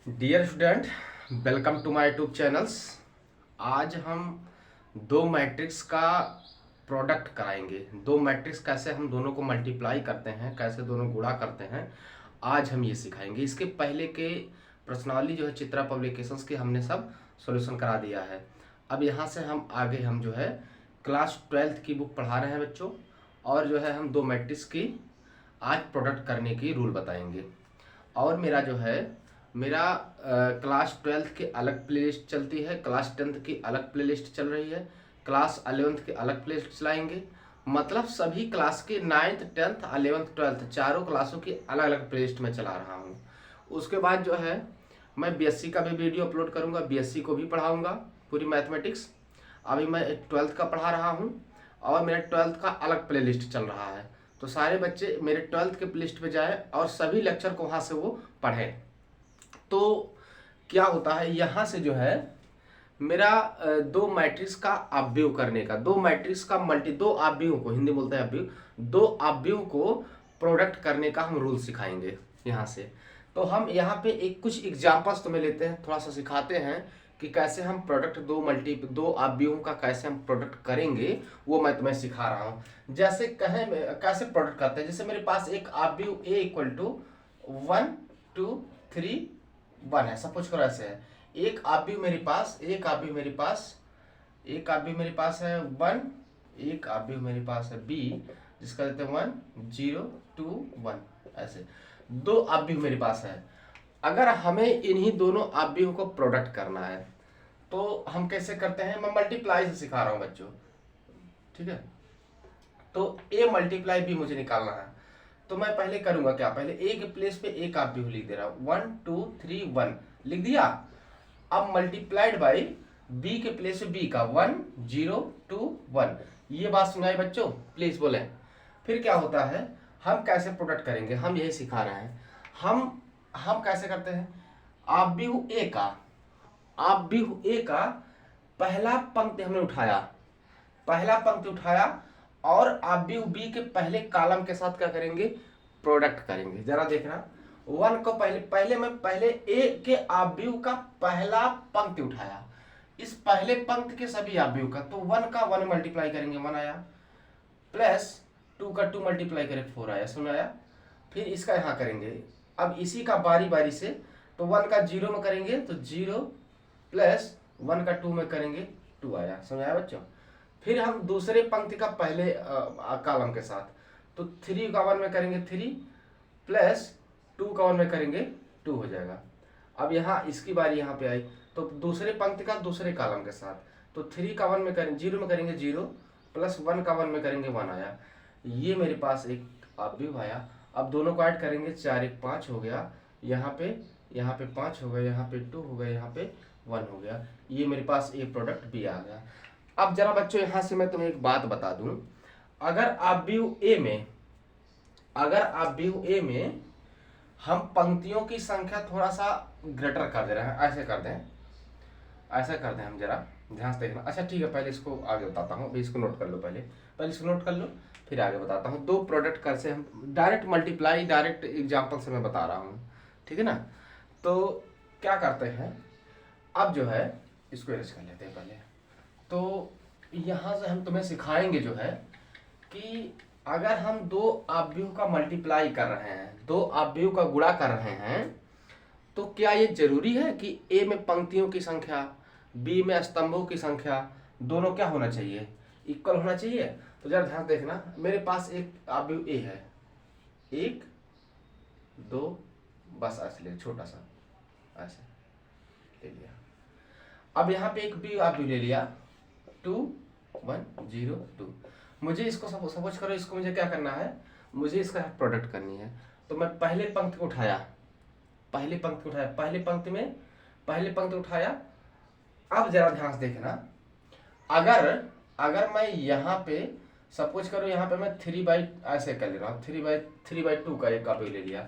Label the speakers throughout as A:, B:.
A: Dear student, welcome to my YouTube channels. आज हम दो मैट्रिक्स का प्रोडक्ट कराएंगे। दो मैट्रिक्स कैसे हम दोनों को मल्टीप्लाई करते हैं, कैसे दोनों गुणा करते हैं, आज हम ये सिखाएंगे। इसके पहले के प्रश्नावली जो है चित्रा पब्लिकेशंस की हमने सब सॉल्यूशन करा दिया है। अब यहाँ से हम आगे हम जो है क्लास 12th की बुक पढ़ा रहे हैं बच्चों, और जो है हम दो मैट्रिक्स की आज प्रोडक्ट करने की रूल बताएंगे। और मेरा क्लास 12th की अलग प्लेलिस्ट चलती है, क्लास 10th की अलग प्लेलिस्ट चल रही है, क्लास 11th की अलग प्लेलिस्ट चलाएंगे। मतलब सभी क्लास के 9th 10th 11th 12th चारों क्लासों की अलग अलग प्लेलिस्ट में चला रहा हूँ। उसके बाद जो है मैं बीएससी का भी वीडियो अपलोड करूँगा, बीएससी को भी पढ़ाऊँगा पूरी मैथमेटिक्स। अभी मैं 12th का पढ़ा रहा हूँ और मेरा 12th का अलग प्लेलिस्ट चल रहा है। तो सारे बच्चे मेरे 12th के प्लेलिस्ट पे जाएँ और सभी लेक्चर को वहाँ से वो पढ़ें। तो क्या होता है, यहाँ से जो है मेरा दो मैट्रिक्स का अवयव करने का, दो मैट्रिक्स का दो अवयवों को, हिंदी बोलते हैं अवयव, दो अवयवों को प्रोडक्ट करने का हम रूल सिखाएंगे यहाँ से। तो हम यहाँ पे एक कुछ एग्जांपल्स तुम्हें लेते हैं, थोड़ा सा सिखाते हैं कि कैसे हम प्रोडक्ट दो अवयवों का कैसे हम प्रोडक्ट करेंगे, वो मैं तुम्हें सिखा रहा हूँ। जैसे कहें कैसे प्रोडक्ट करते हैं, जैसे मेरे पास एक अवयव a इक्वल टू 1 2 3 1 है। सपोज करो ऐसे है, एक अवयव मेरे पास है 1, एक अवयव मेरे पास है b, जिसका देते हैं 1 0 2 1। ऐसे दो अवयव मेरे पास है। अगर हमें इन्हीं दोनों अवयवों को प्रोडक्ट करना है तो हम कैसे करते हैं, मैं मल्टीप्लाई से सिखा रहा हूं बच्चों, ठीक है। तो a मल्टीप्लाई b मुझे निकालना है, तो मैं पहले करूंगा क्या, पहले a के प्लेस पे एक अवयव लिख दे रहा हूं, 1 2 3 1 लिख दिया। अब मल्टीप्लाइड बाई b के प्लेस पे b का 1 0 2 1। ये बात सुनाई बच्चों, प्लीज बोले। फिर क्या होता है, हम कैसे प्रोडक्ट करेंगे, हम यही सिखा रहे हैं। हम कैसे करते हैं, अवयव a का पहला पंक्ति हमने उठाया, और अवयव b के पहले कॉलम के साथ क्या करेंगे, प्रोडक्ट करेंगे। जरा देखना, 1 को पहले a के अवयव का पहला पंक्ति उठाया, इस पहले पंक्ति के सभी अवयव का, तो 1 का 1 मल्टीप्लाई करेंगे 1 आया, प्लस 2 का 2 मल्टीप्लाई करें 4 आया, सुन आया। फिर इसका यहाँ करेंगे, अब इसी का बारी बारी से, तो 1 का 0 में करेंगे तो 0, प्लस 1 का 2 में करेंगे 2 आया, समझाया बच्चों। फिर हम दूसरे पंक्ति का पहले कॉलम के साथ, तो 3 का 1 में करेंगे 3, प्लस 2 का 1 में करेंगे 2 हो जाएगा। अब यहाँ इसकी बारी यहाँ पे आई, तो दूसरे पंक्ति का दूसरे कॉलम के साथ, तो 3 का 1 में करेंगे 0 में करेंगे 0, प्लस 1 का 1 में करेंगे 1 आया। ये मेरे पास एक अवयव आया। अब दोनों को ऐड करेंगे, 4 1 5 हो गया, यहाँ पे 5 हो गया, यहाँ पे 2 हो गया, यहाँ पे 1 हो गया। ये मेरे पास ए प्रोडक्ट भी आ गया। अब जरा बच्चों यहाँ से मैं तुम्हें एक बात बता दूं, अगर अवयव ए में हम पंक्तियों की संख्या थोड़ा सा ग्रेटर कर दे रहे हैं, ऐसे कर दें हम, जरा ध्यान से देखना। अच्छा ठीक है, पहले इसको आगे बताता हूँ, अभी इसको नोट कर लो, पहले इसको नोट कर लो, फिर आगे बताता हूँ। दो प्रोडक्ट कैसे हम डायरेक्ट मल्टीप्लाई, डायरेक्ट एग्जाम्पल से मैं बता रहा हूँ, ठीक है ना। तो क्या करते हैं, अब जो है इसको एरेज कर लेते हैं पहले। तो यहाँ से हम तुम्हें सिखाएंगे जो है कि अगर हम दो अवयव का मल्टीप्लाई कर रहे हैं, दो अवयव का गुणा कर रहे हैं, तो क्या ये जरूरी है कि ए में पंक्तियों की संख्या, बी में स्तंभों की संख्या, दोनों क्या होना चाहिए, इक्वल होना चाहिए। तो जरा ध्यान देखना, मेरे पास एक अवयव ए है, 1 2, बस ऐसे ले, छोटा सा ऐसे ले लिया। अब यहाँ पे एक बी अवयव ले लिया, 2 1 0 2। मुझे इसको सपोज करो, इसको मुझे क्या करना है, मुझे इसका प्रोडक्ट करनी है। तो मैं पहले पंक्ति को उठाया, पहले पंक्ति उठाया। अब जरा ध्यान से देखना, अगर मैं यहाँ पे सपोज करो, यहाँ पे मैं 3 बाई ऐसे कर ले रहा हूँ, 3 बाई 2 का एक अवयव ले लिया,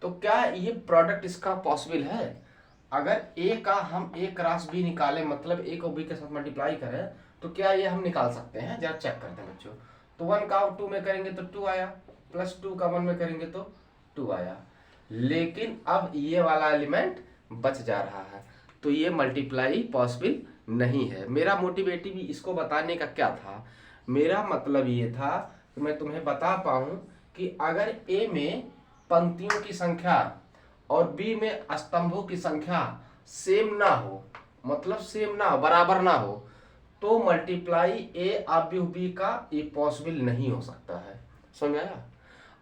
A: तो क्या ये प्रोडक्ट इसका पॉसिबल है। अगर ए का हम ए क्रॉस बी निकालें, मतलब ए को बी के साथ मल्टीप्लाई करें, तो क्या ये हम निकाल सकते हैं, जरा चेक करते हैं बच्चों। तो 1 का 2 में करेंगे तो 2 आया, प्लस 2 का 1 में करेंगे तो 2 आया। लेकिन अब ये वाला एलिमेंट बच जा रहा है, तो ये मल्टीप्लाई पॉसिबल नहीं है। मेरा मोटिवेटिव इसको बताने का क्या था, मेरा मतलब ये था कि मैं तुम्हें बता पाऊँ कि अगर ए में पंक्तियों की संख्या और बी में स्तंभों की संख्या सेम ना हो, मतलब सेम ना हो, बराबर ना हो, तो मल्टीप्लाई ए आव्यूह बी का ये पॉसिबल नहीं हो सकता है। समझ में आया?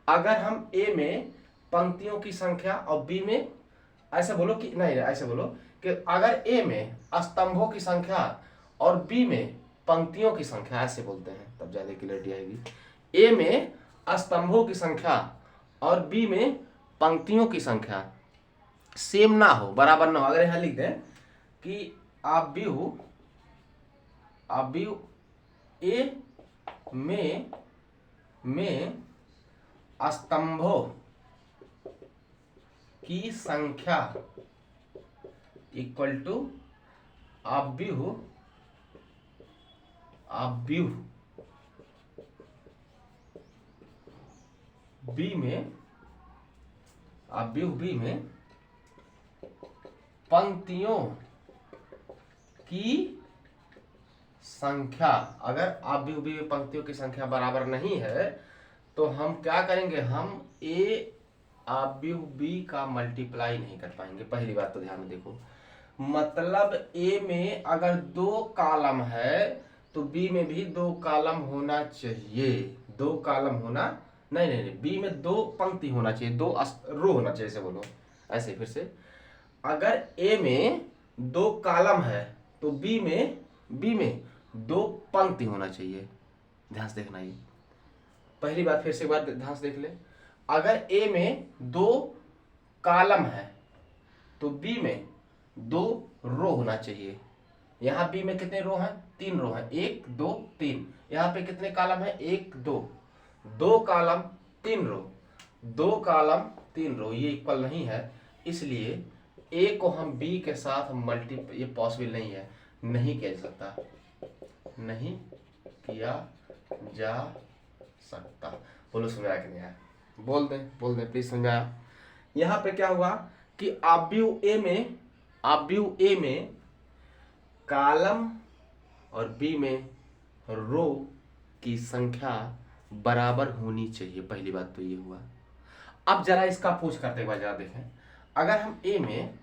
A: अगर हम ए में पंक्तियों की संख्या और बी में, ऐसे बोलो कि नहीं, ऐसे बोलो कि अगर ए में स्तंभों की संख्या और बी में पंक्तियों की संख्या, ऐसे बोलते हैं तब ज्यादा क्लियरिटी आएगी। ए में स्तंभों की संख्या और बी में पंक्तियों की संख्या सेम ना हो, बराबर ना हो, अगर यहां लिख दें कि आव्यूह ए में स्तंभों की संख्या इक्वल टू आव्यूह बी में पंक्तियों की संख्या, अगर आव्यूह बी में पंक्तियों की संख्या बराबर नहीं है तो हम क्या करेंगे, हम ए आव्यूह बी का मल्टीप्लाई नहीं कर पाएंगे। पहली बात तो ध्यान में देखो, मतलब ए में अगर 2 कॉलम है तो बी में भी 2 कॉलम होना चाहिए, 2 कॉलम होना, नहीं, बी में 2 पंक्ति होना चाहिए, 2 रो होना चाहिए, ऐसे बोलो, ऐसे फिर से, अगर ए में 2 कॉलम है तो बी में 2 पंक्ति होना चाहिए। ध्यान से देखना, ये पहली बात फिर से एक बार ध्यान से देख ले, अगर ए में 2 कॉलम है तो बी में 2 रो होना चाहिए। यहां बी में कितने रो हैं, 3 रो हैं, 1 2 3। यहां पे कितने कॉलम है, 1 2, 2 कॉलम 3 रो, 2 कॉलम 3 रो, ये इक्वल नहीं है, इसलिए ए को हम बी के साथ ये पॉसिबल नहीं है, नहीं किया जा सकता, नहीं किया जा सकता। बोलो समझ आया कि नहीं आया? बोल दें प्लीज, समझ आया? यहां पे क्या हुआ कि आव्यूह ए में कॉलम और बी में रो की संख्या बराबर होनी चाहिए। पहली बात तो ये हुआ। अब जरा इसका पूछ करते हुए जरा देखें, अगर हम ए में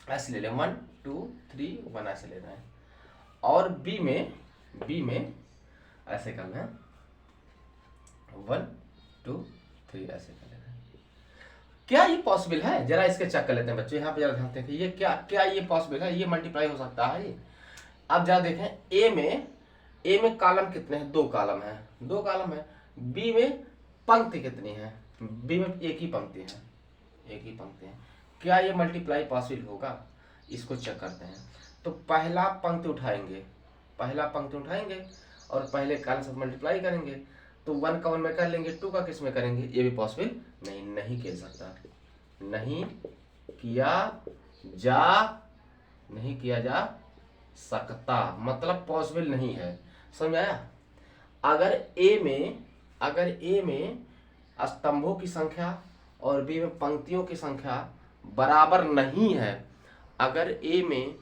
A: ऐसे ले लें 1 2 3 1 ऐसे ले रहे हैं और बी में ऐसे करना है 1 2 3 ऐसे कर लेना है, क्या ये पॉसिबल है? जरा इसके चेक कर लेते हैं बच्चों, यहाँ पे जरा ध्यान देखें, ये क्या ये पॉसिबल है, ये मल्टीप्लाई हो सकता है ये? अब जरा देखें, ए में कॉलम कितने हैं, 2 कॉलम है, 2 कॉलम है। बी में पंक्ति कितनी है, बी में एक ही पंक्ति है, क्या ये मल्टीप्लाई पॉसिबल होगा? इसको चेक करते हैं। तो पहला पंक्ति उठाएंगे और पहले कॉलम से मल्टीप्लाई करेंगे, तो 1 का 1 में कर लेंगे, 2 का किस में करेंगे, ये भी पॉसिबल नहीं किया सकता, नहीं किया जा सकता, मतलब पॉसिबल नहीं है। समझ आया? अगर ए में स्तंभों की संख्या और बी में पंक्तियों की संख्या बराबर नहीं है, अगर ए में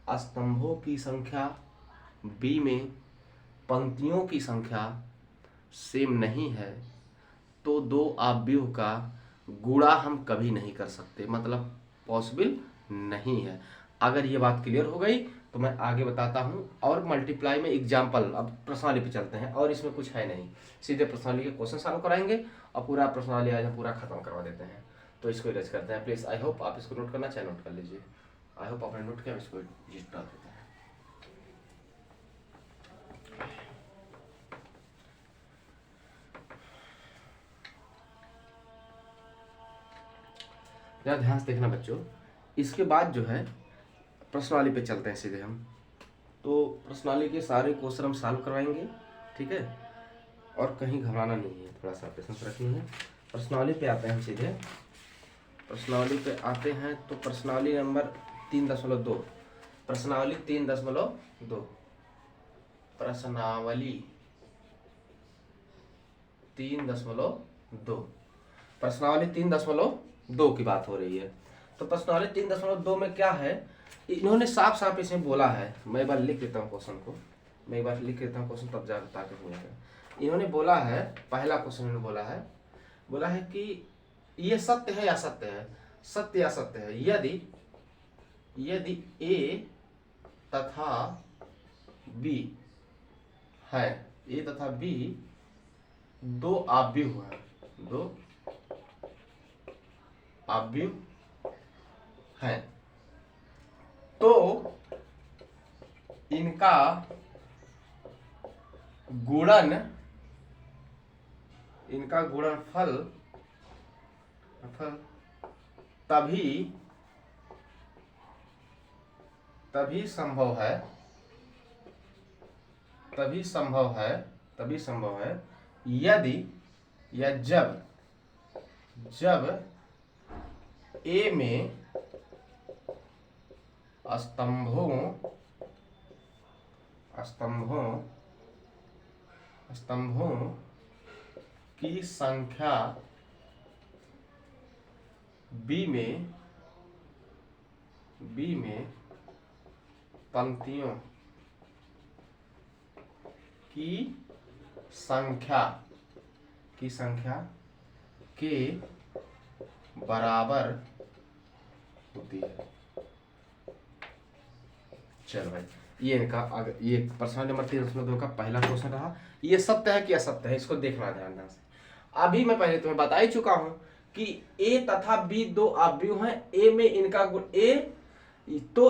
A: स्तंभों की संख्या बी में पंक्तियों की संख्या सेम नहीं है, तो 2 आव्यूह का गुणा हम कभी नहीं कर सकते, मतलब पॉसिबल नहीं है। अगर ये बात क्लियर हो गई तो मैं आगे बताता हूँ। और मल्टीप्लाई में एग्जाम्पल, अब प्रश्नावली पे चलते हैं, और इसमें कुछ है नहीं, सीधे प्रश्नावली के क्वेश्चन सॉल्व कराएंगे और पूरा प्रश्नावली आज हम पूरा खत्म करवा देते हैं। तो इसको इरेज करते हैं प्लीज। आई होप आप इसको नोट करना चाहे नोट कर लीजिए, आई होप आपने नोट किया, इसको डिजिट डाल देते हैं। जरा ध्यान से देखना बच्चों, इसके बाद जो है प्रश्नावली पे चलते हैं सीधे हम। तो प्रश्नावली के सारे क्वेश्चन हम सॉल्व करवाएंगे, ठीक है, और कहीं घबराना नहीं है, थोड़ा सा पेशेंस रखनी है। प्रश्नावली पे आते हैं हम सीधे, प्रश्नावली पे आते हैं तो प्रश्नावली नंबर 3.2, प्रश्नावली 3.2, प्रश्नावली 3.2, प्रश्नावली 3.2 की बात हो रही है। तो प्रश्नावली 3.2 में क्या है, इन्होंने साफ साफ इसमें बोला है, मैं एक बार लिख लेता हूँ क्वेश्चन को, मैं एक बार लिख लेता हूँ क्वेश्चन तब जा ताकि हो जाएगा। इन्होंने बोला है, पहला क्वेश्चन इन्होंने बोला है कि ये सत्य है या असत्य है, सत्य या असत्य है, यदि ए तथा बी है, ए तथा बी दो आव्यूह है, दो आव्यूह है, तो इनका गुणनफल तभी संभव है यदि या जब ए में स्तंभों की संख्या बी में पंक्तियों की संख्या के बराबर होती है। चलो भाई, ये इनका ये प्रश्न नंबर 3.2 का पहला क्वेश्चन रहा। ये सत्य है कि असत्य है, इसको देखना ध्यान से। अभी मैं पहले तुम्हें बता ही चुका हूं कि ए तथा बी दो आव्यूह हैं, ए में इनका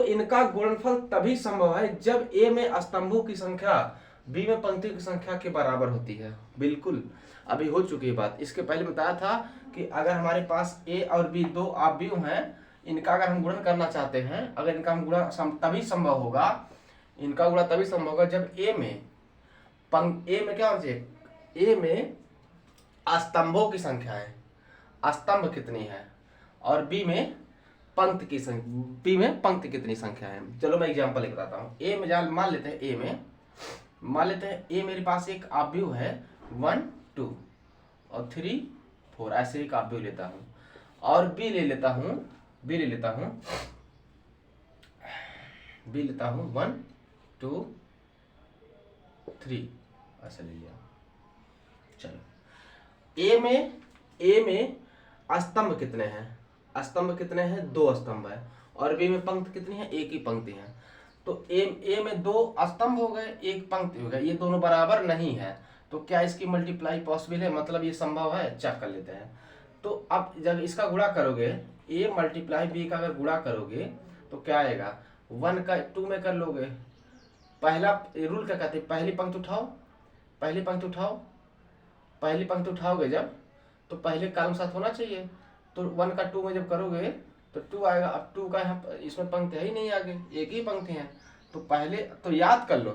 A: इनका गुणनफल तभी संभव है जब ए में स्तंभों की संख्या बी में पंक्तियों की संख्या के बराबर होती है। बिल्कुल अभी हो चुकी बात। इसके पहले बताया था कि अगर हमारे पास ए और बी दो आव्यूह हैं, इनका अगर हम गुणन करना चाहते हैं, अगर इनका हम गुणा तभी संभव होगा, इनका गुणा तभी संभव होगा जब ए में क्या होना चाहिए, ए में स्तंभों की संख्या है, स्तंभ कितनी है, और बी में पंक्ति कितनी संख्या है। चलो मैं एग्जांपल बताता हूँ। ए में मान लेते हैं ए मेरे पास एक आव्यूह है 1 2 और 3 4, ऐसे एक आव्यूह लेता हूँ, और बी ले लेता हूँ 1 2 3, ऐसे ले लिया। चलो ए में स्तंभ कितने हैं, 2 स्तंभ है, और बी में पंक्ति कितनी है, एक ही पंक्ति है। तो ए में 2 स्तंभ हो गए, एक पंक्ति हो गया, ये दोनों बराबर नहीं है, तो क्या इसकी मल्टीप्लाई पॉसिबल है, मतलब ये संभव है, चेक कर लेते हैं। तो अब जब इसका गुणा करोगे, ए मल्टीप्लाई बी का अगर गुणा करोगे तो क्या आएगा, 1 का 2 में कर लोगे। पहला रूल क्या कहते हैं, पहली पंक्ति उठाओगे जब, तो पहले कॉलम साथ होना चाहिए। तो 1 का 2 में जब करोगे तो 2 आएगा। अब 2 का यहाँ इसमें पंक्ति है ही नहीं, आगे एक ही पंक्ति है। तो पहले तो याद कर लो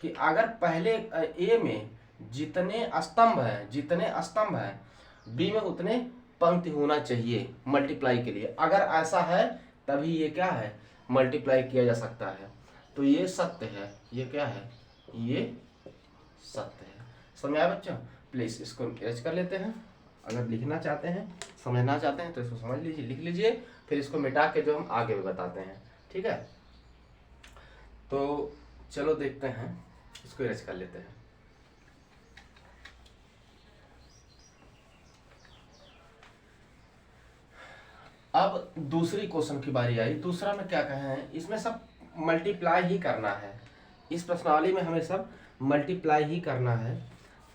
A: कि अगर पहले ए में जितने स्तंभ हैं बी में उतने पंक्ति होना चाहिए मल्टीप्लाई के लिए। अगर ऐसा है तभी ये क्या है, मल्टीप्लाई किया जा सकता है। तो ये सत्य है, ये क्या है, ये सत्य है। समझ आया बच्चों? प्लीज इसको एच कर लेते हैं। अगर लिखना चाहते हैं, समझना चाहते हैं तो इसको समझ लीजिए, लिख लीजिए, फिर इसको मिटा के जो हम आगे भी बताते हैं, ठीक है। तो चलो देखते हैं, इसको एच कर लेते हैं। अब दूसरी क्वेश्चन की बारी आई। दूसरा में क्या कहे हैं, इसमें सब मल्टीप्लाई ही करना है, इस प्रश्नावली में हमें सब मल्टीप्लाई ही करना है।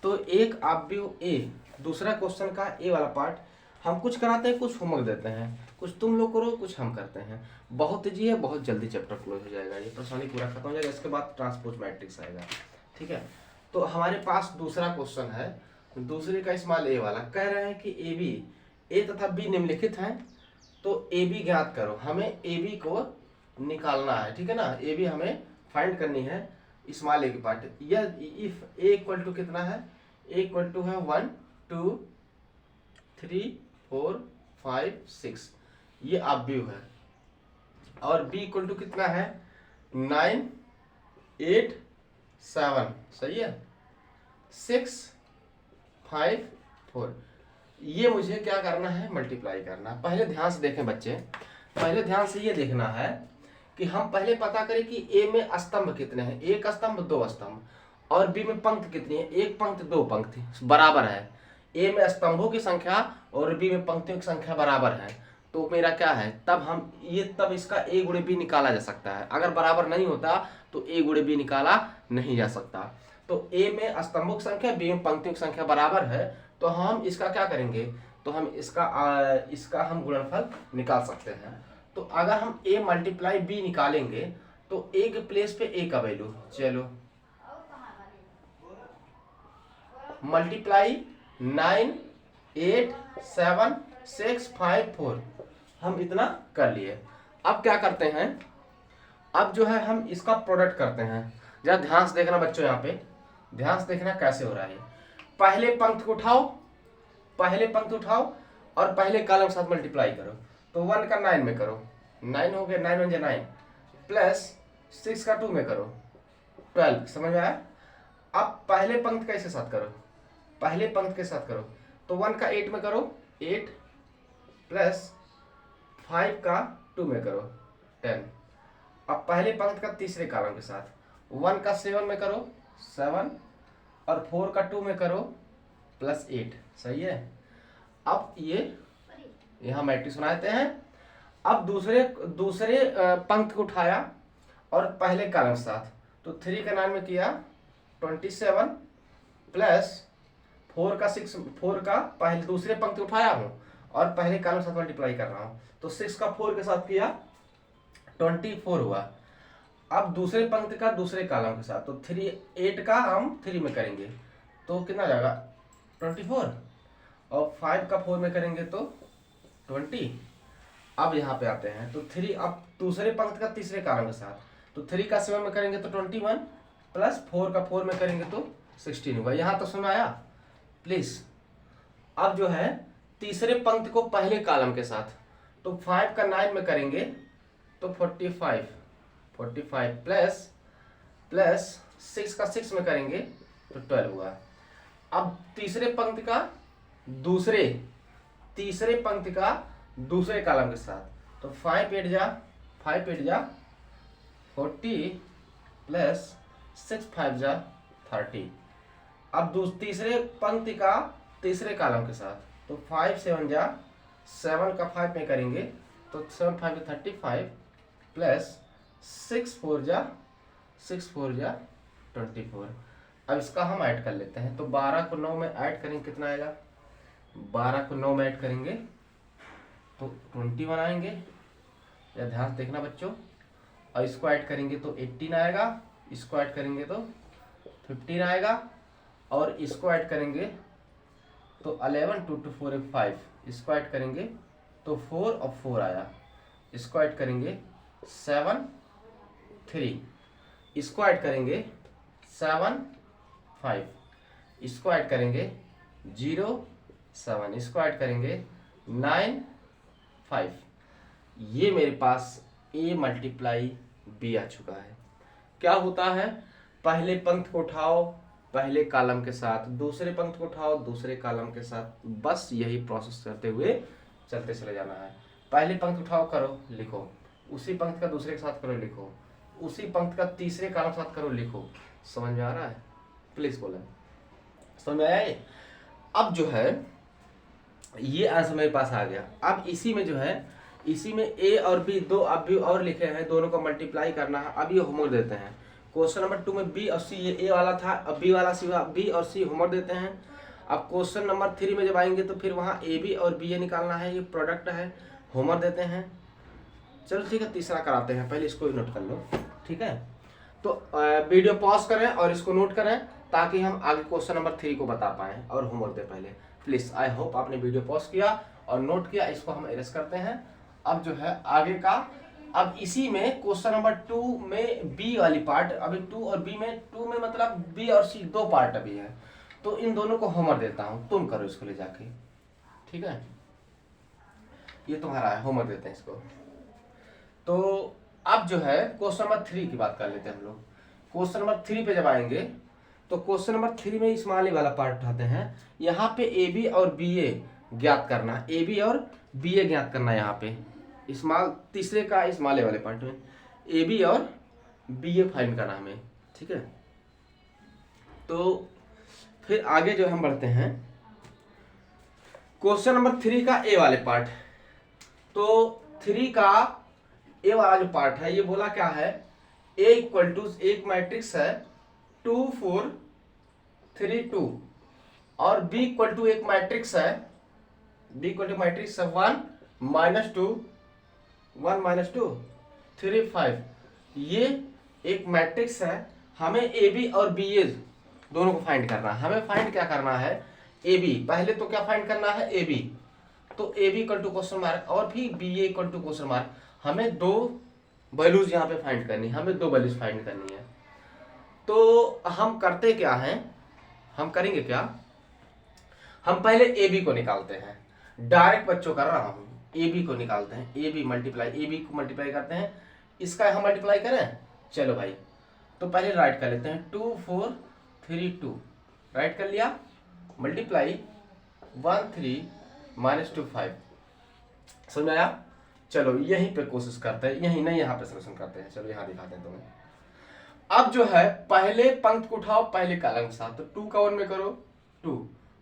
A: तो एक आव्यूह ए, दूसरा क्वेश्चन का ए वाला पार्ट हम कुछ कराते हैं, कुछ होमवर्क देते हैं, कुछ तुम लोग करो, कुछ हम करते हैं। बहुत तेजी है, बहुत जल्दी चैप्टर क्लोज हो जाएगा, ये प्रश्नावली पूरा खत्म हो जाएगा। इसके बाद ट्रांसपोज मैट्रिक्स आएगा, ठीक है। तो हमारे पास दूसरा क्वेश्चन है, दूसरे का स्मॉल ए वाला, कह रहे हैं कि ए तथा बी निम्नलिखित हैं, तो ए बी ज्ञात करो। हमें ए बी को निकालना है, ठीक है ना। ए बी हमें फाइंड करनी है स्मॉल ए की पार्ट। यह इफ ए इक्वल टू कितना है, ए इक्वल टू है 1 2 3 4 5 6, ये आव्यूह है। और बी इक्वल टू कितना है, 9 8 7, सही है, 6 5 4। ये मुझे क्या करना है, मल्टीप्लाई करना है। पहले ध्यान से देखें बच्चे, पहले ध्यान से ये देखना है कि हम पहले पता करें कि ए में स्तंभ कितने हैं, एक स्तंभ दो स्तंभ, और बी में पंक्ति कितनी है, एक पंक्ति दो पंक्ति, बराबर है। ए में स्तंभों की संख्या और बी में पंक्तियों की संख्या बराबर है, तो मेरा क्या है, तब इसका ए गुणे बी निकाला जा सकता है। अगर बराबर नहीं होता तो ए गुणे बी निकाला नहीं जा सकता। तो ए में स्तंभों की संख्या, बी में पंक्तियों की संख्या बराबर है, तो हम इसका क्या करेंगे, तो हम इसका हम गुणनफल निकाल सकते हैं। तो अगर हम a मल्टीप्लाई बी निकालेंगे तो a के प्लेस पे a का वैल्यू, चलो मल्टीप्लाई 9 8 7 6 5 4, हम इतना कर लिए। अब क्या करते हैं, अब जो है हम इसका प्रोडक्ट करते हैं। जरा ध्यान से देखना बच्चों, यहाँ पे ध्यान से देखना कैसे हो रहा है। पहले पंक्ति को उठाओ, पहले पंक्ति उठाओ और पहले कॉलम के साथ मल्टीप्लाई करो। तो 1 का 9 में करो, 9 हो गया, 9 1 जा 9, प्लस 6 का 2 में करो 12, समझ में आया। अब पहले पंक्ति का इसके साथ करो, पहले पंक्ति के साथ करो। तो 1 का 8 में करो 8, प्लस 5 का 2 में करो 10। अब पहले पंक्ति का तीसरे कॉलम के साथ 1 का 7 में करो 7, और 4 का 2 में करो प्लस 8, सही है। अब ये यहाँ मैट्रिक्स बनाते हैं। अब दूसरे पंक्ति को उठाया और पहले कॉलम के साथ, तो 3 का 9 में किया 27, प्लस 4 का पहले दूसरे पंक्ति उठाया हूँ और पहले कॉलम के साथ मल्टीप्लाई कर रहा हूँ, तो 6 का 4 के साथ किया 24 हुआ। अब दूसरे पंक्ति का दूसरे कॉलम के साथ, तो 8 का हम 3 में करेंगे तो कितना जाएगा 24, और 5 का 4 में करेंगे तो 20। अब यहाँ पे आते हैं तो 3, अब दूसरे पंक्ति का तीसरे कॉलम के साथ, तो 3 का 7 में करेंगे तो 21, प्लस 4 का 4 में करेंगे तो 16 होगा। यहाँ तो समझ आया प्लीज। अब जो है तीसरे पंक्ति को पहले कॉलम के साथ, तो 5 का 9 में करेंगे तो 45 प्लस 6 का 6 में करेंगे तो 12 हुआ। अब तीसरे पंक्ति का दूसरे कॉलम के साथ, तो 5 8 जा 40, प्लस 6 5 जा 30। अब तीसरे पंक्ति का तीसरे कॉलम के साथ, तो 5 7 जा 7 का 5 में करेंगे तो 7 5 35, प्लस 6 4 जा 24। अब इसका हम ऐड कर लेते हैं। तो 12 को 9 में ऐड करेंगे कितना आएगा, 12 को 9 में ऐड करेंगे तो 21 आएंगे। या ध्यान से देखना बच्चों, और इसको ऐड करेंगे तो 18 आएगा, इसको ऐड करेंगे तो 15 आएगा, और इसको ऐड करेंगे तो 11 2 2 4 5, इसको ऐड करेंगे तो 4 और 4 आया, इसको ऐड करेंगे 7 3, इसको ऐड करेंगे 7 5, इसको ऐड करेंगे 0 7, इसको ऐड करेंगे 9 5। ये मेरे पास a मल्टीप्लाई b आ चुका है। क्या होता है, पहले पंक्ति को उठाओ पहले कॉलम के साथ, दूसरे पंक्ति को उठाओ दूसरे कॉलम के साथ, बस यही प्रोसेस करते हुए चलते चले जाना है। पहले पंक्ति उठाओ करो लिखो, उसी पंक्ति का दूसरे के साथ करो लिखो, उसी पंक्ति का तीसरे कॉलम के साथ करो लिखो। समझ में आ रहा है प्लीज बोले, समझ में आया ये। अब जो है ये आंसर मेरे पास आ गया। अब इसी में जो है, इसी में ए और बी दो अब भी और लिखे हैं, दोनों को मल्टीप्लाई करना है। अब ये होमवर्क देते हैं। क्वेश्चन नंबर 2 में बी और सी, ये ए वाला था, अब बी वाला सी, बी और सी होमवर्क देते हैं। अब क्वेश्चन नंबर 3 में जब आएंगे तो फिर वहाँ ए बी और बी ए निकालना है, ये प्रोडक्ट है, होमवर्क देते हैं। चलो ठीक है, तीसरा कराते हैं, पहले इसको नोट कर लो, ठीक है। तो वीडियो पॉज करें और इसको नोट करें ताकि हम आगे क्वेश्चन नंबर 3 को बता पाएँ और होमवर्क दे पहले प्लीज। आई होप आपने वीडियो पॉज किया और नोट किया। इसको हम एरेज करते हैं। अब जो है आगे का, अब इसी में क्वेश्चन नंबर 2 में बी वाली पार्ट, अभी 2 और बी में, 2 में मतलब बी और सी दो पार्ट अभी है, तो इन दोनों को होमवर्क देता हूँ, तुम करो इसको ले जाके, ठीक है। ये तुम्हारा है, होमवर्क देते हैं इसको। तो अब जो है क्वेश्चन नंबर 3 की बात कर लेते हैं हम लोग। क्वेश्चन नंबर 3 पे जब आएंगे तो क्वेश्चन नंबर 3 में इस्माइली वाला पार्ट उठाते हैं। यहाँ पे ए बी और बी ए ज्ञात करना, ए बी और बी ए ज्ञात करना। यहाँ पे स्मॉल तीसरे का स्मॉल ए वाले पार्ट में ए बी और बी ए फाइंड करना हमें, ठीक है। तो फिर आगे जो हम बढ़ते हैं क्वेश्चन नंबर 3 का ए वाले पार्ट। तो 3 का ए वाला जो पार्ट है ये बोला क्या है, ए इक्वल टू एक मैट्रिक्स है 2 4 3 2 और बी इक्वल टू एक मैट्रिक्स है, बी इक्वल टू मैट्रिक्स है 1 -2 1 -2 3 5। ये एक मैट्रिक्स है, हमें ए बी और बी ए दोनों को फाइंड करना है। हमें फाइंड क्या करना है, ए बी। पहले तो क्या फाइंड करना है, ए बी। तो A B equal to question mark और फिर B A equal to question mark. हमें दो वैल्यूज यहाँ पे फाइंड करनी है, हमें दो वैल्यूज फाइंड करनी है। तो हम करते क्या हैं, हम करेंगे क्या, हम पहले ए बी को निकालते हैं। डायरेक्ट बच्चों कर रहा हूँ, ए बी को निकालते हैं। A B multiply, A B को मल्टीप्लाई करते हैं, इसका हम मल्टीप्लाई करें। चलो भाई, तो पहले राइट कर लेते हैं 2 4 3 2 राइट कर लिया, मल्टीप्लाई 1 3 -2 5। समझ में आया। चलो यहीं पे कोशिश करते हैं, यहीं नहीं यहाँ पे सोल्यूशन करते हैं। चलो यहाँ दिखाते हैं तुम्हें। अब जो है पहले पंक्ति को उठाओ, पहले कॉलम के साथ। तो 2 का 1 में करो 2,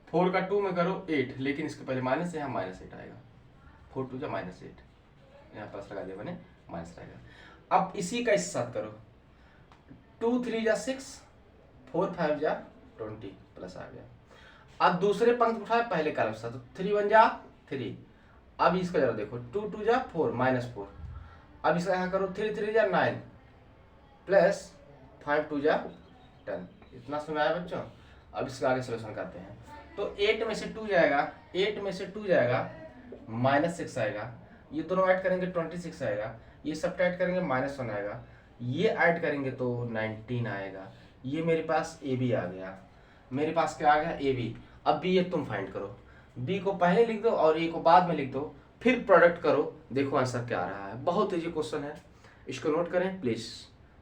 A: 4 का 2 में करो 8, लेकिन इसके पहले माइनस, यहाँ -8 आएगा। 4 2 जा -8, यहाँ प्लस लगा दिया मैंने, माइनस आएगा। अब इसी का इस साथ करो, 2 3 जा 6, 4 5 जा 20, प्लस आ गया। अब दूसरे पंक्ति उठाए, पहले कॉलम के साथ। तो 3 1 जा 3। अब इसका जरा देखो, 2 2 जा 4 -4। अब इसका यहाँ करो 3 3 जा 9 प्लस 5 2 जा 10। इतना सुनाया बच्चों। अब इसका आगे सोल्यूशन करते हैं। तो 8 में से 2 जाएगा, 8 में से 2 जाएगा -6 आएगा। ये दोनों ऐड करेंगे 26 आएगा। ये सब ऐड करेंगे -1 आएगा। ये ऐड करेंगे तो 19 आएगा। ये मेरे पास ए बी आ गया। मेरे पास क्या आ गया, ए बी। अब बी ए तुम फाइंड करो। बी को पहले लिख दो और ए को बाद में लिख दो, फिर प्रोडक्ट करो, देखो आंसर क्या आ रहा है। बहुत इजी क्वेश्चन है, इसको नोट करें प्लीज,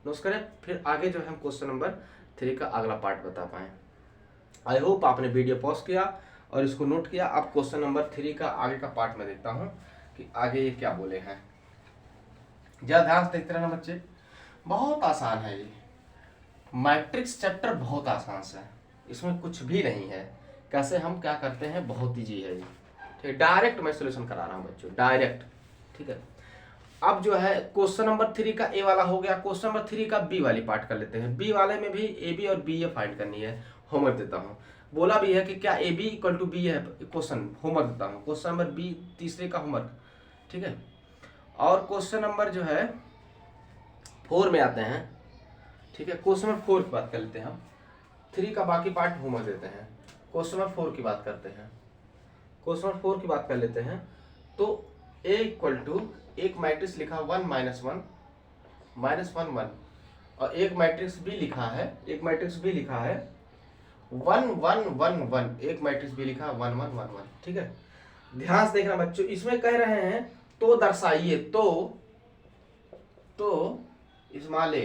A: नोट करें। फिर आगे जो है हम क्वेश्चन नंबर 3 का अगला पार्ट बता पाएँ। आई होप आपने वीडियो पॉज किया और इसको नोट किया। अब क्वेश्चन नंबर 3 का आगे का पार्ट में देखता हूँ कि आगे ये क्या बोले हैं। ज़्यादा ध्यान से देखते रहना बच्चे, बहुत आसान है ये मैट्रिक्स चैप्टर, बहुत आसान सा है, इसमें कुछ भी नहीं है। कैसे हम क्या करते हैं, बहुत ईजी है ये, ठीक है। डायरेक्ट मैं सोल्यूशन करा रहा हूँ बच्चों, डायरेक्ट, ठीक है। अब जो है क्वेश्चन नंबर 3 का ए वाला हो गया। क्वेश्चन नंबर 3 का बी वाली पार्ट कर लेते हैं। बी वाले में भी ए बी और बी ए फाइंड करनी है। होमवर्क देता हूँ, बोला भी है कि क्या A B equal to B है। क्वेश्चन होमवर्क देता हूँ, क्वेश्चन नंबर बी तीसरे का होमवर्क, ठीक है। और क्वेश्चन नंबर जो है 4 में आते हैं, ठीक है। क्वेश्चन नंबर 4 की बात कर लेते हैं हम, 3 का बाकी पार्ट होमवर्क देते हैं। क्वेश्चन नंबर 4 की बात करते हैं, क्वेश्चन नंबर 4 की बात कर लेते हैं। तो ए इक्वल टू एक मैट्रिक्स लिखा 1 -1 -1 1 और एक मैट्रिक्स भी लिखा है, एक मैट्रिक्स भी लिखा है 1 1 1 1, एक मैट्रिक्स भी लिखा 1 1 1 1, ठीक है। ध्यान से देखना बच्चों, इसमें कह रहे हैं तो दर्शाइए, तो इस्माले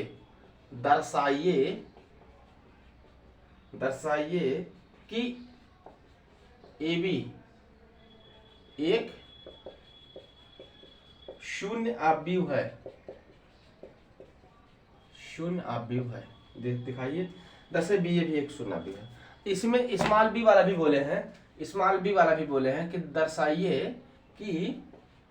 A: दर्शाइए कि ए बी एक शून्य आव्यूह है, शून्य आव्यूह है। दिखाइए, दर्शाइए बी ए भी एक शून्य आव्यूह है। इसमें स्मॉल बी वाला भी बोले हैं, स्मॉल बी वाला भी बोले हैं कि दर्शाइए कि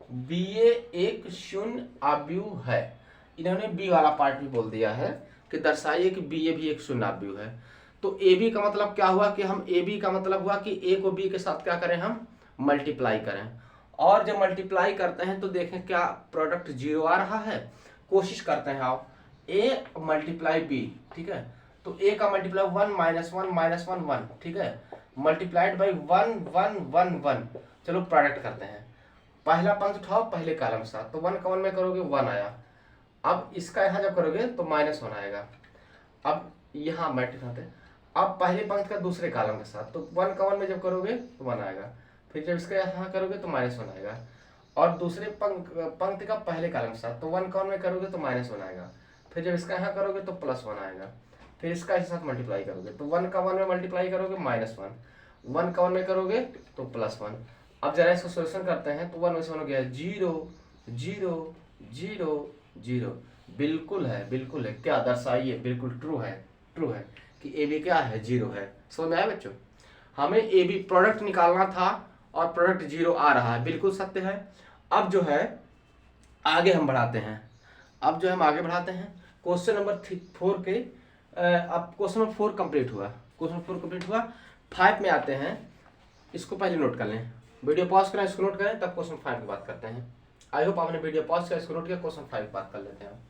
A: बी ए एक शून्य आव्यूह है। इन्होंने बी वाला पार्ट भी बोल दिया है कि दर्शाइए कि बी ए भी एक शून्य आव्यूह है। तो ए बी का मतलब क्या हुआ कि हम ए बी का मतलब हुआ कि ए को बी के साथ क्या करें, हम मल्टीप्लाई करें। और जब मल्टीप्लाई करते हैं तो देखें क्या प्रोडक्ट 0 आ रहा है। कोशिश करते हैं आओ, ए मल्टीप्लाई बी, ठीक है। तो ए का मल्टीप्लाई 1 -1 -1 1, ठीक है, मल्टीप्लाइड बाई 1 1 1 1। चलो प्रोडक्ट करते हैं। पहला पंक्ति उठाओ, पहले कॉलम के साथ। तो 1 का 1 में करोगे 1 आया। अब इसका यहाँ जब करोगे तो -1 आएगा। अब यहाँ मैट्रिक्स आते हैं। अब पहले पंक्ति का दूसरे कॉलम के साथ, तो 1 का 1 में जब करोगे तो 1 आएगा। फिर जब इसका यहाँ करोगे तो -1 आएगा। और दूसरे पंक्ति का पहले कॉलम के साथ, तो 1 का 1 में करोगे तो -1 आएगा। फिर जब इसका यहाँ करोगे तो +1 आएगा। फिर इसका इसके साथ मल्टीप्लाई करोगे तो 1 का 1 में मल्टीप्लाई करोगे -1, 1 का 1 में करोगे तो +1। अब जरा इसको सोल्यूशन करते हैं। तो 1 में से 1 हो गया 0 जीरो जीरो जीरो। बिल्कुल है, बिल्कुल है। क्या दर्शाइए? बिल्कुल ट्रू है, ट्रू है कि ए बी क्या है? जीरो है। समझ में आया बच्चों? हमें ए बी प्रोडक्ट निकालना था और प्रोडक्ट जीरो आ रहा है, बिल्कुल सत्य है। अब जो है आगे हम बढ़ाते हैं, अब जो हम आगे बढ़ाते हैं क्वेश्चन नंबर 4 के। अब क्वेश्चन नंबर 4 कंप्लीट हुआ, क्वेश्चन 4 कंप्लीट हुआ। 5 में आते हैं, इसको पहले नोट कर लें। वीडियो पॉज करें, इसको नोट करें, तब क्वेश्चन 5 की बात करते हैं। आई होप आपने वीडियो पॉज किया, इसको नोट किया, क्वेश्चन 5 की बात कर लेते हैं।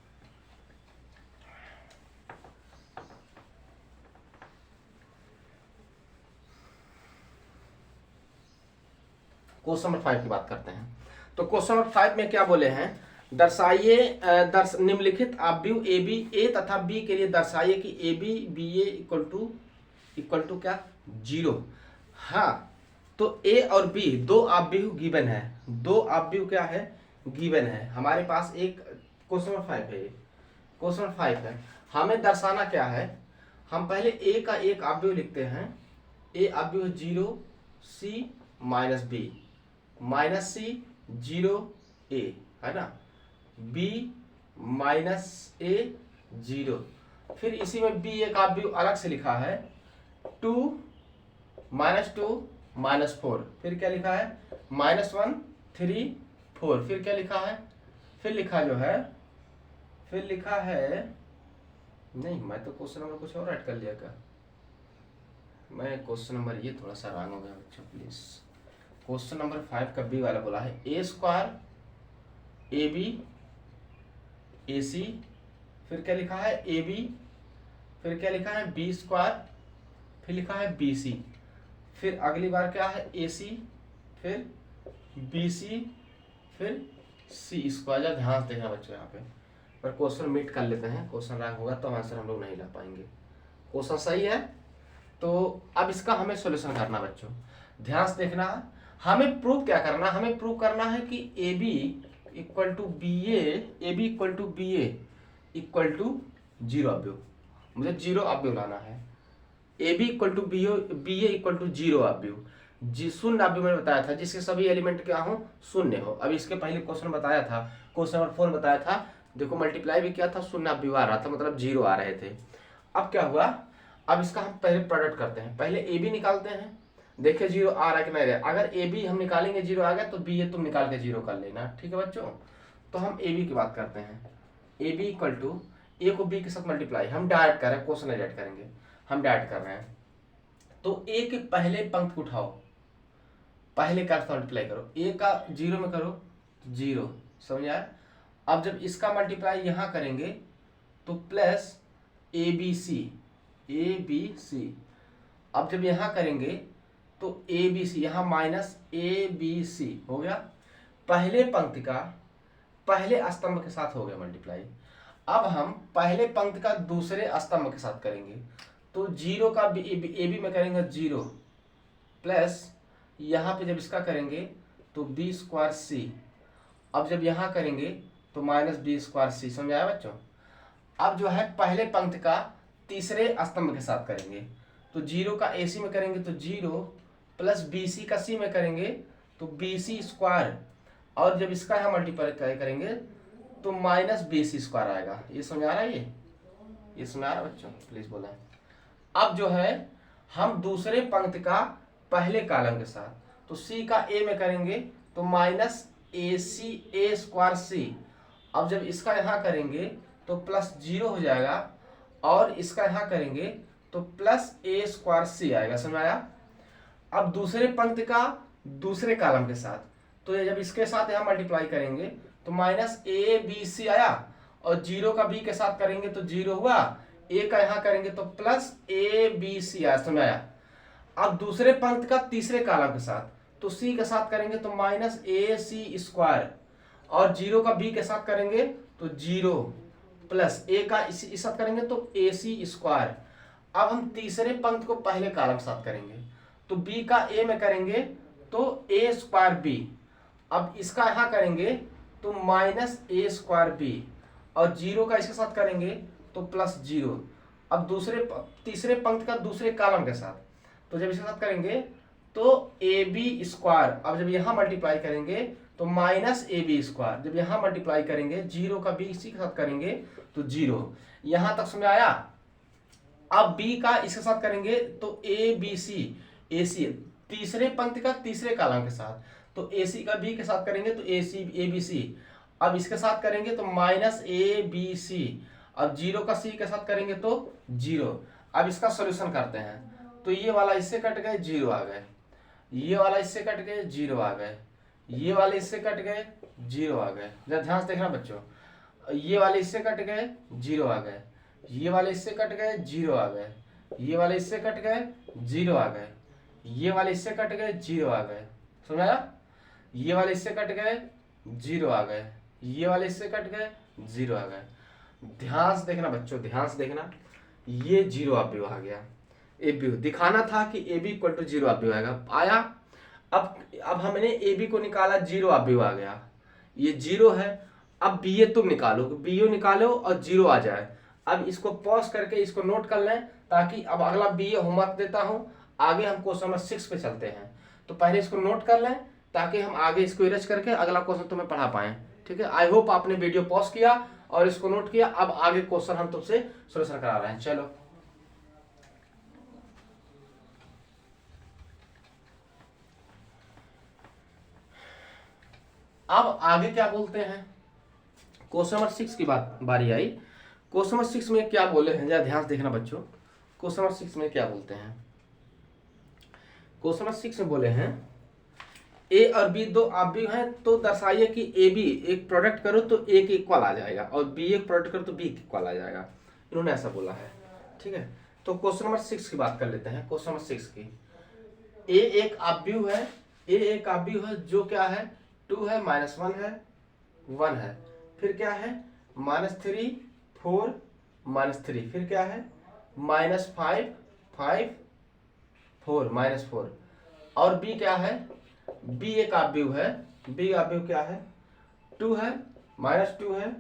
A: क्वेश्चन नंबर 5 की बात करते हैं। तो क्वेश्चन नंबर 5 में क्या बोले हैं? दर्शाइए निम्नलिखित आव्यूह ए बी ए तथा बी के लिए दर्शाइए कि A B B A equal to क्या? जीरो। हाँ, तो ए और बी दो आव्यूह गिवन है, दो आव्यूह क्या है? गिवन है। हमारे पास एक क्वेश्चन नंबर 5 है, क्वेश्चन नंबर 5 है। हमें दर्शाना क्या है? हम पहले ए का एक आव्यूह लिखते हैं। ए आव्यूह जीरो सी माइनस बी, माइनस सी जीरो ए, है ना, बी माइनस ए जीरो। फिर इसी में बी एक आव्यूह अलग से लिखा है, टू माइनस फोर। फिर क्या लिखा है? -1 3 4। फिर क्या लिखा है? फिर लिखा जो है, फिर लिखा है, नहीं मैं तो क्वेश्चन नंबर कुछ और राइट कर लिया क्या? मैं क्वेश्चन नंबर ये थोड़ा सा रॉन्ग हो गया बच्चों, प्लीज। क्वेश्चन नंबर 5 का बी वाला बोला है ए स्क्वायर ए बी ए सी। फिर क्या लिखा है? A B. फिर क्या लिखा है? B square. फिर लिखा है बी सी। फिर अगली बार क्या है? ए सी, फिर बी सी, फिर सी स्क्वायर। ध्यान से देखना बच्चों यहाँ पे, पर क्वेश्चन मीट कर लेते हैं। क्वेश्चन रॉन्ग होगा तो आंसर हम लोग नहीं ला पाएंगे। क्वेश्चन सही है तो अब इसका हमें सॉल्यूशन करना बच्चों, ध्यान से देखना। हमें प्रूव क्या करना? हमें प्रूव करना है कि A B equal to B A B equal to B A equal to zero अव्यूह। मुझे जीरो अव्यूह लाना है। A B equal to B A equal to zero अव्यूह, जी शून्य अव्यूह मैंने बताया था, जिसके सभी एलिमेंट क्या हो? शून्य हो। अब इसके पहले क्वेश्चन बताया था, क्वेश्चन नंबर 4 बताया था, देखो मल्टीप्लाई भी किया था, शून्य अव्यूह आ रहा था, मतलब जीरो आ रहे थे। अब क्या हुआ? अब इसका हम पहले प्रोडक्ट करते हैं। पहले ए बी निकालते हैं, देखिए जीरो आ रहा है कि नहीं रहा। अगर ए बी हम निकालेंगे जीरो आ गया तो बी ए तुम निकाल के जीरो कर लेना, ठीक है बच्चों। तो हम ए बी की बात करते हैं। ए बी इक्वल टू, ए को बी के साथ मल्टीप्लाई, हम डायरेक्ट कर रहे हैं, क्वेश्चन डायरेक्ट करेंगे, हम डायरेक्ट कर रहे हैं। तो ए के पहले पंक्ति को उठाओ, पहले का मल्टीप्लाई करो, ए का जीरो में करो जीरो, समझ आया? अब जब इसका मल्टीप्लाई यहां करेंगे तो प्लस ए बी सी। अब जब यहां करेंगे तो ए बी सी, यहां माइनस ए बी सी हो गया। पहले पंक्ति का पहले स्तंभ के साथ हो गया मल्टीप्लाई। अब हम पहले पंक्ति का दूसरे स्तंभ के साथ करेंगे, तो जीरो का ए बी में करेंगे जीरो, प्लस यहाँ पे जब इसका करेंगे तो बी स्क्वायर सी। अब जब यहाँ करेंगे तो माइनस बी स्क्वायर सी, समझ आया बच्चों? अब जो है पहले पंक्ति का तीसरे स्तंभ के साथ करेंगे, तो जीरो का ए सी में करेंगे तो जीरो, प्लस बी सी का सी में करेंगे तो बी सी स्क्वायर, और जब इसका यहाँ मल्टीप्लाई करेंगे तो माइनस बी सी स्क्वायर आएगा। ये समझ आ रहा है? ये समझ आ रहा है बच्चों? प्लीज बोला। अब जो है हम दूसरे पंक्ति का पहले कॉलम के साथ, तो सी का ए में करेंगे तो माइनस ए सी ए स्क्वायर सी। अब जब इसका यहाँ करेंगे तो प्लस जीरो हो जाएगा, और इसका यहाँ करेंगे तो प्लस ए स्क्वायर सी आएगा, समझ आया? अब दूसरे पंक्ति का दूसरे कॉलम के साथ, तो ये जब इसके साथ यहाँ मल्टीप्लाई करेंगे तो माइनस ए बी सी आया, और जीरो का बी के साथ करेंगे तो जीरो हुआ, ए का यहाँ करेंगे तो प्लस ए बी सी आया, समझ आया? अब दूसरे पंक्ति का तीसरे कॉलम के साथ, तो सी के साथ करेंगे तो माइनस ए सी स्क्वायर, और जीरो का बी के साथ करेंगे तो जीरो, प्लस ए का इस साथ करेंगे तो ए सी स्क्वायर। अब हम तीसरे पंक्ति को पहले कॉलम के साथ करेंगे, तो बी का ए में करेंगे तो ए स्क्वायर बी। अब इसका यहाँ करेंगे तो माइनस ए स्क्वायर बी, और जीरो का इसके साथ करेंगे तो प्लस जीरो। अब तीसरे पंक्ति का दूसरे कॉलम के साथ, तो जब इसके साथ करेंगे तो ए बी स्क्वायर। अब जब यहाँ मल्टीप्लाई करेंगे तो माइनस ए बी स्क्वायर। जब यहाँ मल्टीप्लाई करेंगे 0 का बी इसी के साथ करेंगे तो 0। यहां तक समझ आया। अब बी का इसके साथ करेंगे तो ए बी सी, ए सी तीसरे पंक्ति का तीसरे कॉलम के साथ, तो ए सी का बी के साथ करेंगे तो ए सी ए बी सी। अब इसके साथ करेंगे तो माइनस ए बी सी। अब 0 का सी के साथ करेंगे तो 0। अब इसका सॉल्यूशन करते हैं तो ये वाला इससे कट गए 0 आ गए, ये वाला इससे कट गए 0 आ गए, ये वाले इससे कट गए 0 आ गए। जरा ध्यान से देखना बच्चों, ये वाले इससे कट गए 0 आ गए, ये वाले इससे कट गए 0 आ गए, ये वाले इससे कट गए 0 आ गए, ये वाले इससे कट गए 0 आ गए। समझाया? ये वाले इससे कट गए 0 आ गए, ये वाले इससे कट गए 0 आ गए। ध्यान से देखना बच्चों, ध्यान से देखना, ये 0 अवयव आ गया। ए बी दिखाना था कि ए बी इक्वल टू 0 अवयव आएगा, आया। अब हमने ए बी को निकाला, 0 अवयव आ गया, ये 0 है। अब बी ए तुम निकालो, बी ओ निकालो और 0 आ जाए। अब इसको पॉज करके इसको नोट कर लें, ताकि अब अगला बी ए होमवर्क देता हूं, आगे हम क्वेश्चन नंबर 6 पे चलते हैं। तो पहले इसको नोट कर लें ताकि हम आगे इसको इरेज करके अगला क्वेश्चन तुम्हें पढ़ा पाएं। ठीक है, आई होप आपने वीडियो पॉज किया और इसको नोट किया। अब आगे क्वेश्चन हम तुमसे सोल्यूशन करा रहे हैं। चलो अब आगे क्या बोलते हैं, क्वेश्चन नंबर 6 की बारी आई। क्वेश्चन नंबर 6 में क्या बोले हैं, जरा ध्यान से देखना बच्चों। क्वेश्चन नंबर 6 में क्या बोलते हैं, क्वेश्चन नंबर 6 में बोले हैं ए और बी दो अवयव हैं, तो दर्शाइए कि ए बी एक प्रोडक्ट करो तो ए के इक्वल आ जाएगा और बी एक प्रोडक्ट करो तो बी के इक्वल आ जाएगा। इन्होंने ऐसा बोला है। ठीक है, तो क्वेश्चन नंबर 6 की बात कर लेते हैं। क्वेश्चन नंबर 6 की, ए एक अवयव है, ए एक अवयव है जो क्या है 2 है, -1 है, 1 है, फिर क्या है -3 4 -3, फिर क्या है -5 5 4 -4। और बी क्या है, बी एक अवयव है, बी अवयव क्या है 2 है, -2 है,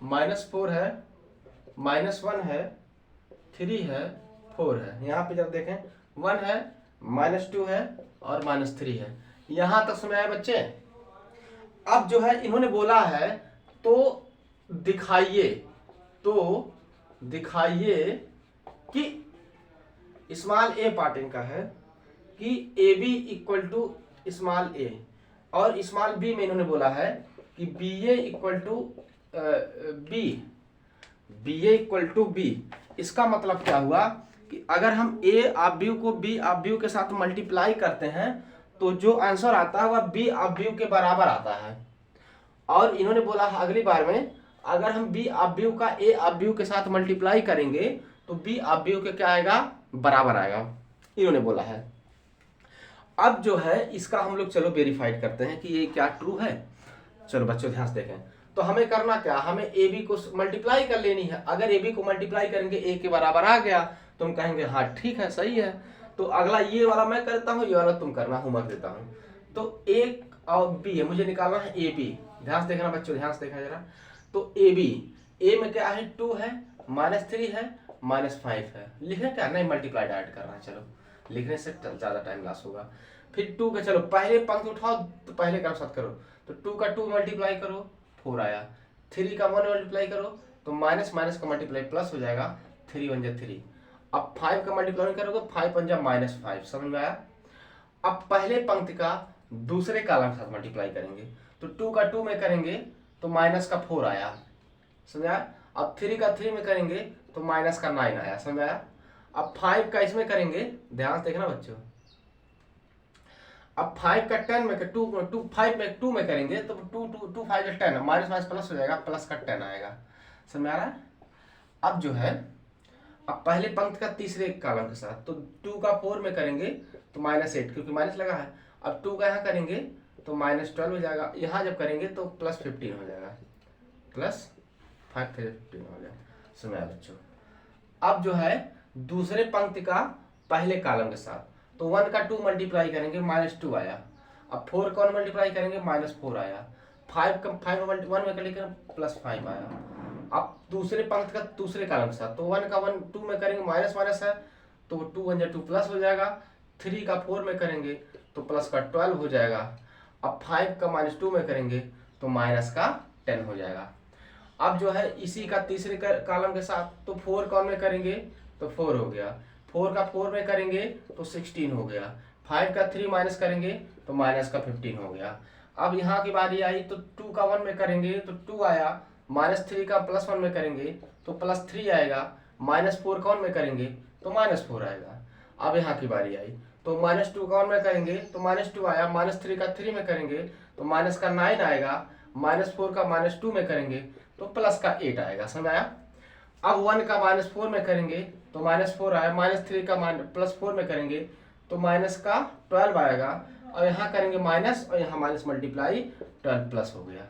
A: -4 है, -1 है, 3 है, 4 है। यहाँ पे जब देखें 1 है, -2 है और -3 है। यहां तक समझ आया बच्चे। अब जो है इन्होंने बोला है तो दिखाइए, तो दिखाइए कि स्मॉल ए पार्ट इनका है कि A B equal to small A, और स्मॉल बी में इन्होंने बोला है कि B A equal to B, B A equal to B. इसका मतलब क्या हुआ कि अगर हम ए अवयव को बी अवयव के साथ मल्टीप्लाई करते हैं तो जो आंसर आता है वह बी अवयव के बराबर आता है। और इन्होंने बोला है अगली बार में अगर हम बी अवयव का ए अवयव के साथ मल्टीप्लाई करेंगे तो बी अवयव के क्या आएगा, बराबर आएगा, इन्होंने बोला है। अब जो है इसका हम लोग चलो वेरीफाइड करते हैं कि ये क्या ट्रू है। चलो बच्चों ध्यान से देखें, तो हमें करना क्या, हमें ए बी को मल्टीप्लाई कर लेनी है। अगर ए बी को मल्टीप्लाई करेंगे ए के बराबर आ गया तो हम कहेंगे हाँ ठीक है, सही है। तो अगला ये वाला मैं करता हूँ, ये वाला तुम करना, होमवर्क देता हूँ। तो ए और बी है, मुझे निकालना है ए बी। ध्यान से देखना बच्चों, ध्यान से देखना जरा। तो ए बी, ए में क्या है 2 है, -3 है, -5 है। लिखना क्या, नहीं मल्टीप्लाई डायरेक्ट करना है। चलो लिखने से ज्यादा टाइम लॉस होगा। फिर 2 का चलो पहले पंक्ति उठाओ तो पहले का साथ करो, तो 2 का 2 मल्टीप्लाई करो 4 आया, 3 का 1 मल्टीप्लाई करो तो माइनस माइनस का मल्टीप्लाई प्लस हो जाएगा, 3 1 जा 3। अब 5 का मल्टीप्लाई करोगे 5 1 जा -5, समझ में आया। अब पहले पंक्ति का दूसरे कॉलम के साथ मल्टीप्लाई करेंगे, तो 2 का 2 में करेंगे तो माइनस का 4 आया, समझ आया। अब 3 का 3 में करेंगे तो माइनस का 9 आया, समझ आया। अब 5 का इसमें करेंगे, ध्यान से देखना बच्चों। अब 5 का 10 में 2 में करेंगे तो 2 5 का 10, माइनस माइनस प्लस हो जाएगा, प्लस का 10 आएगा, समझ में आ रहा है। अब जो है अब पहले पंक्ति का तीसरे कॉलम के साथ, तो 2 का 4 में करेंगे तो -8, क्योंकि माइनस लगा है। अब 2 का यहाँ करेंगे तो -12 हो जाएगा, यहाँ जब करेंगे तो +15 हो जाएगा, +5 15 हो जाएगा, समझ में आया बच्चों। अब जो है दूसरे पंक्ति का पहले कॉलम के साथ, तो 1 का 2 मल्टीप्लाई करेंगे -2 आया। अब 4 का 1 मल्टीप्लाई करेंगे -4 आया। 5 का 1 में करेंगे +5 आया। अब दूसरे पंक्ति का दूसरे कॉलम के साथ, तो 1 का 1 2 में करेंगे माइनस माइनस है तो 2 1 जा 2 प्लस हो जाएगा। 3 का 4 में करेंगे तो प्लस का 12 हो जाएगा। अब 5 का -2 में करेंगे तो माइनस का 10 हो जाएगा। अब जो है इसी का तीसरे कॉलम के साथ, तो 4 कॉलम में करेंगे तो 4 हो गया, 4 का 4 में करेंगे तो 16 हो गया, 5 का 3 माइनस करेंगे तो माइनस का 15 हो गया। अब यहाँ की बारी आई तो 2 का 1 में करेंगे तो 2 आया, -3 का +1 में करेंगे तो +3 आएगा, -4 का 1 में करेंगे तो -4 आएगा। अब यहाँ की बारी आई तो -2 का 1 में करेंगे तो -2 आया, -3 का 3 में करेंगे तो माइनस का 9 आएगा, -4 का -2 में करेंगे तो प्लस का 8 आएगा। समझ आया? अब 1 का -4 में करेंगे तो -4 आया, -3 का +4 में करेंगे तो माइनस का 12 आएगा, और यहाँ करेंगे माइनस और यहाँ माइनस मल्टीप्लाई 12 प्लस हो गया।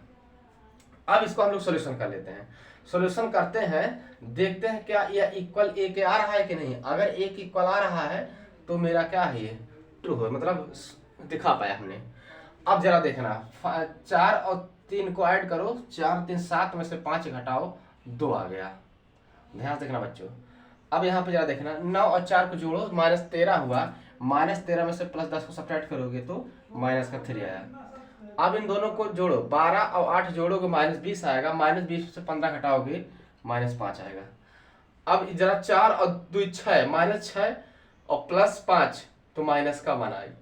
A: अब इसको हम लोग सोल्यूशन कर लेते हैं। सोल्यूशन करते हैं, देखते हैं क्या यह इक्वल ए के आ रहा है कि नहीं। अगर ए के इक्वल आ रहा है तो मेरा क्या है, ये ट्रू है, मतलब दिखा पाया हमने। अब जरा देखना, 4 और 3 को ऐड करो, 4 3 7 में से 5 घटाओ 2 आ गया। ध्यान से देखना बच्चों। अब यहाँ पे जरा देखना, 9 और 4 को जोड़ो -13 हुआ, -13 में से +10 को सब्ट्रैक्ट करोगे तो माइनस का 3 आया। अब इन दोनों को जोड़ो, 12 और 8 जोड़ोगे -20 आएगा, -20 से 15 घटाओगे -5 आएगा। अब जरा 4 और 2 6, -6 और +5 तो माइनस का 1 आएगा।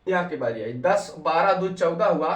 A: यहाँ की बारी आई, 10 12 2 14 हुआ,